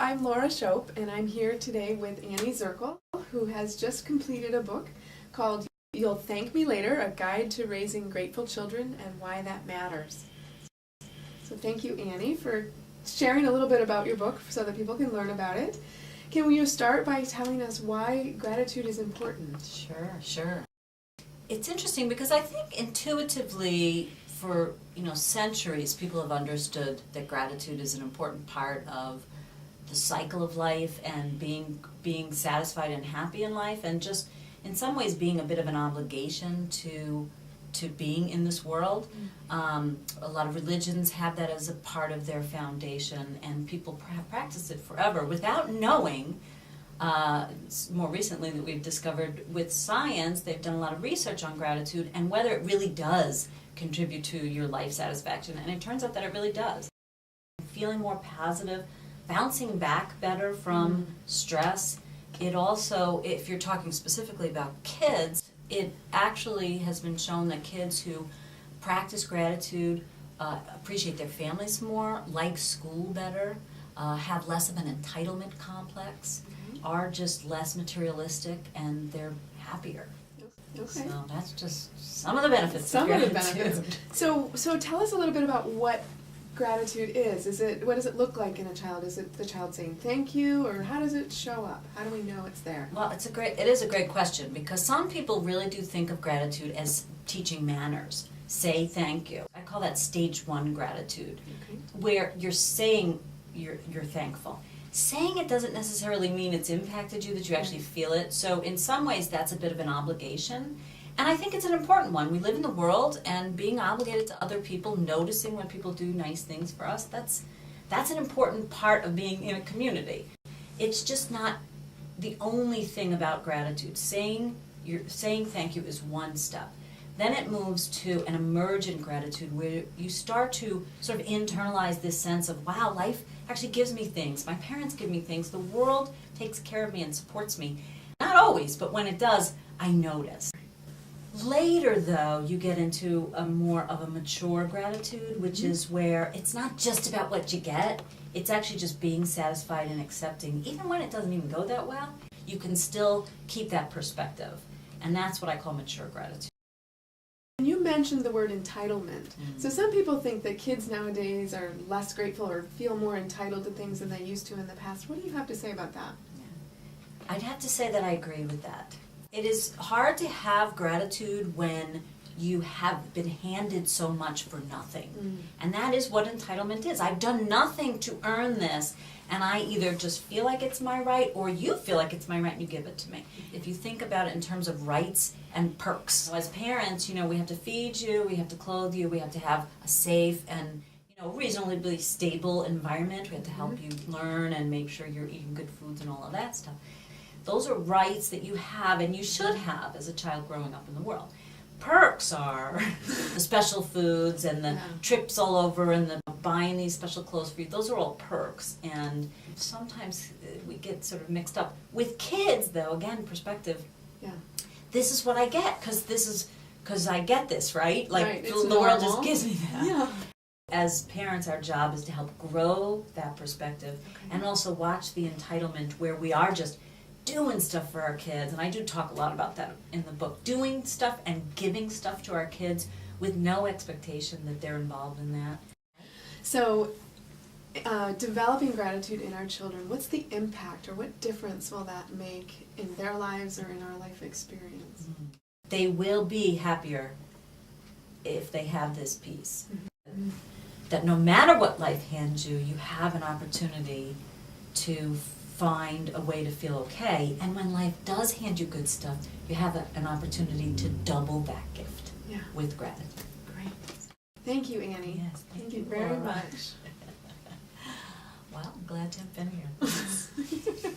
I'm Laura Shope, and I'm here today with Annie Zirkel, who has just completed a book called You'll Thank Me Later, A Guide to Raising Grateful Children and Why That Matters. So thank you, Annie, for sharing a little bit about your book so that people can learn about it. Can you start by telling us why gratitude is important? Sure. It's interesting because I think intuitively for centuries people have understood that gratitude is an important part of the cycle of life and being satisfied and happy in life, and just in some ways being a bit of an obligation to being in this world. A lot of religions have that as a part of their foundation, and people practice it forever without knowing. More recently that we've discovered with science, they've done a lot of research on gratitude and whether it really does contribute to your life satisfaction, and it turns out that it really does. Feeling more positive, bouncing back better from stress. It also, if you're talking specifically about kids, it actually has been shown that kids who practice gratitude appreciate their families more, like school better, have less of an entitlement complex, are just less materialistic, and they're happier. Okay. So that's just some of the benefits of gratitude. So tell us a little bit about what gratitude is. What does it look like in a child? Is it the child saying thank you, or how does it show up? How do we know it's there? Well, it is a great question, because some people really do think of gratitude as teaching manners. Say thank you. I call that stage 1 gratitude, where you're saying you're thankful. Saying it doesn't necessarily mean it's impacted you, that you actually feel it. So in some ways that's a bit of an obligation. And I think it's an important one. We live in the world, and being obligated to other people, noticing when people do nice things for us, that's an important part of being in a community. It's just not the only thing about gratitude. Saying thank you is one step. Then it moves to an emergent gratitude, where you start to sort of internalize this sense of, wow, life actually gives me things. My parents give me things. The world takes care of me and supports me. Not always, but when it does, I notice. Later, though, you get into a more of a mature gratitude, which is where it's not just about what you get. It's actually just being satisfied and accepting. Even when it doesn't even go that well, you can still keep that perspective. And that's what I call mature gratitude. You mentioned the word entitlement. So some people think that kids nowadays are less grateful or feel more entitled to things than they used to in the past. What do you have to say about that? I'd have to say that I agree with that. It is hard to have gratitude when you have been handed so much for nothing. And that is what entitlement is. I've done nothing to earn this, and I either just feel like it's my right, or you feel like it's my right and you give it to me. If you think about it in terms of rights and perks. So as parents, we have to feed you, we have to clothe you, we have to have a safe and reasonably stable environment. We have to help you learn and make sure you're eating good foods and all of that stuff. Those are rights that you have and you should have as a child growing up in the world. Perks are the special foods and the trips all over and the buying these special clothes for you. Those are all perks, and sometimes we get sort of mixed up. With kids, though, again, perspective. This is what I get because I get this, right? Like the world just gives me that. As parents, our job is to help grow that perspective and also watch the entitlement where we are just doing stuff for our kids. And I do talk a lot about that in the book. Doing stuff and giving stuff to our kids with no expectation that they're involved in that. So developing gratitude in our children, what's the impact or what difference will that make in their lives or in our life experience? They will be happier if they have this piece. That no matter what life hands you, you have an opportunity to find a way to feel okay. And when life does hand you good stuff, you have an opportunity to double that gift with gratitude. Great. Thank you, Annie. Yes, thank you very much. Well, I'm glad to have been here.